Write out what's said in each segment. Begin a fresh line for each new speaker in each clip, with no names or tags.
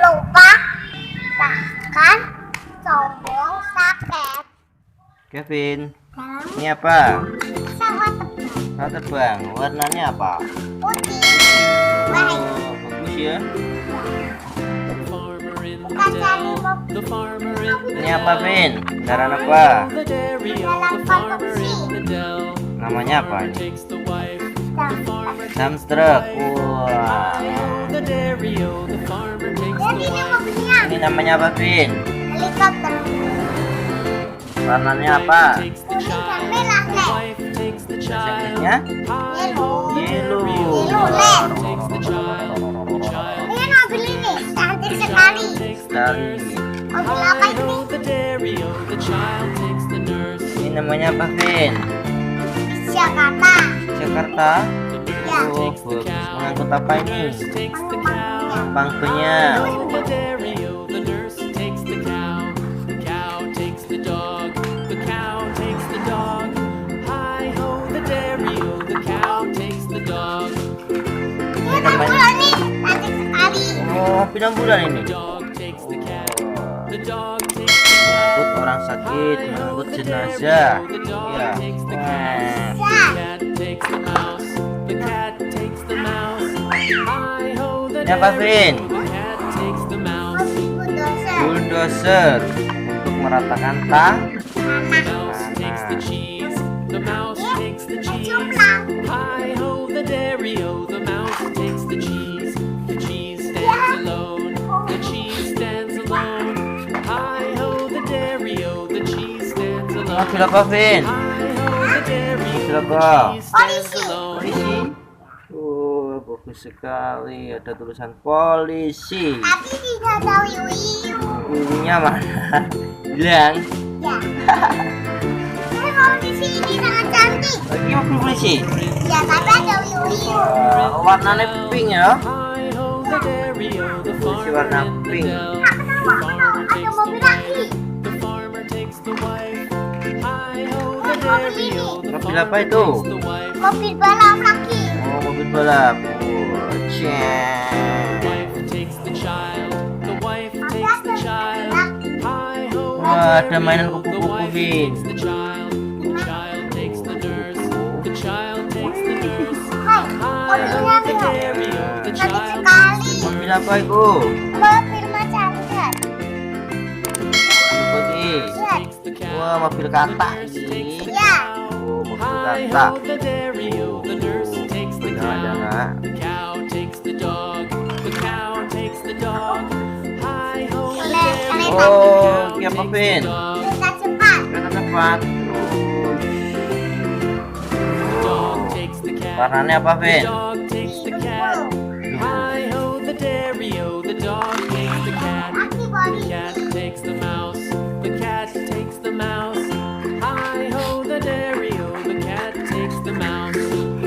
lupa tekan tombol start.
Kevin, ini apa?
Pesawat terbang.
Pesawat terbang. Warnanya apa?
Putih. Baik.
Oh, bagus ya.
Kita cari mobil.
Ini apa, Vin? Kendaraan apa?
Dalam konsumsi.
Namanya apa ini?
Dump
Truk. Wah.
Jadi ini mobilnya.
Ini namanya apa, Vin?
Helikopter.
Warnanya apa?
Kuning dan merah, Lek.
Inggrisnya?
Yellow.
Yellow.
Yellow, Lek. Ini mobil ini cantik sekali.
Sekali.
Mobil apa ini?
Ini namanya apa, Vin?
Jakarta.
Jakarta.
Ya.
Oh, bagus. Mengangkut apa ini?
Penumpangnya.
Bangkunya.
Ini ambulan nih, cantik sekali.
Oh, pinang bulan ini. Mengangkut orang sakit, mengangkut jenazah. Ya. Ini apa, Vin?
Mobil bulldozer.
Bulldozer untuk meratakan tanah.
Jumlah. Mobil apa, Vin? Mobil apa? Polisi.
Polisi. Oh, bagus sekali. Ada tulisan polisi.
Tapi tidak tahu yuyu.
Ininya mana? Bilang.
Ya. Ini polisi ini sangat cantik.
Ini mobil polisi.
Ya, tapi ada yuyu.
Warnanya pink ya. Polisi warna pink.
Ada mobil lagi. Mobil ini.
Mobil apa itu?
Mobil balap lagi.
Oh, mobil balap. Oh, ceng. Wah, ada mainan kupu-kupu, Vin.
Mobilnya cantik sekali.
Mobil apa itu?
Mobil masyarakat.
Seperti. Wah, mobil kata ini.
Ya.
Oh, mobil kata. Jangan-jangan. Oh, ini apa, Vin?
Kereta cepat.
Kereta cepat. Oh. Warnanya apa, Vin?
Aki polisi.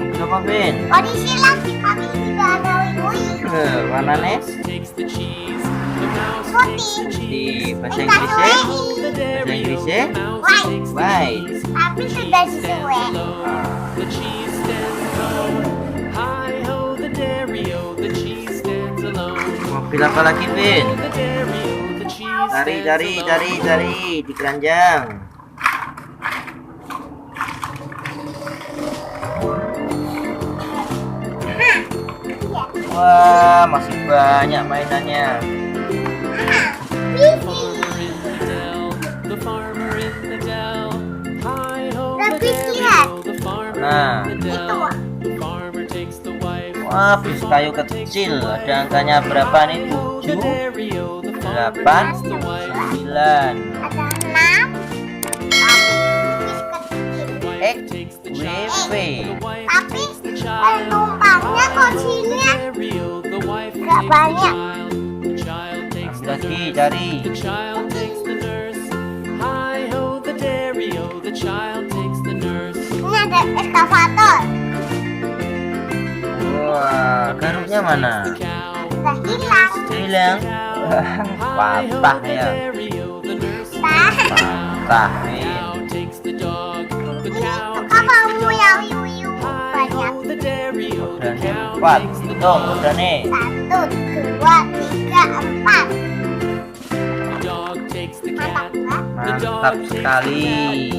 Mobil apa, Vin?
Polisi lagi, tapi tidak ada yuyu.
Warnanya?
Putih.
Di bahasa Inggrisnya? Bahasa Inggrisnya?
White.
White.
Tapi sudah sesuai.
Mobil apa lagi, Vin? Cari di keranjang. Wah, masih banyak mainannya.
Lebih lihat.
Nah,
Itu.
wah, bis kayu kecil. Ada angkanya berapa nih? 7, 8, 9.
Ada 6.
X, W, V.
Tapi penumpangnya kecilnya nggak banyak.
Lagi cari.
Ini ada eskavator.
Wah, garuknya mana?
Sudah hilang.
Hilang. Patah ya. Patah.
Kamu yang yuyu banyak.
Rodanya 4. Hitung rodanya.
1, 2, 3, 4. Mantap, Mbak.
Mantap sekali.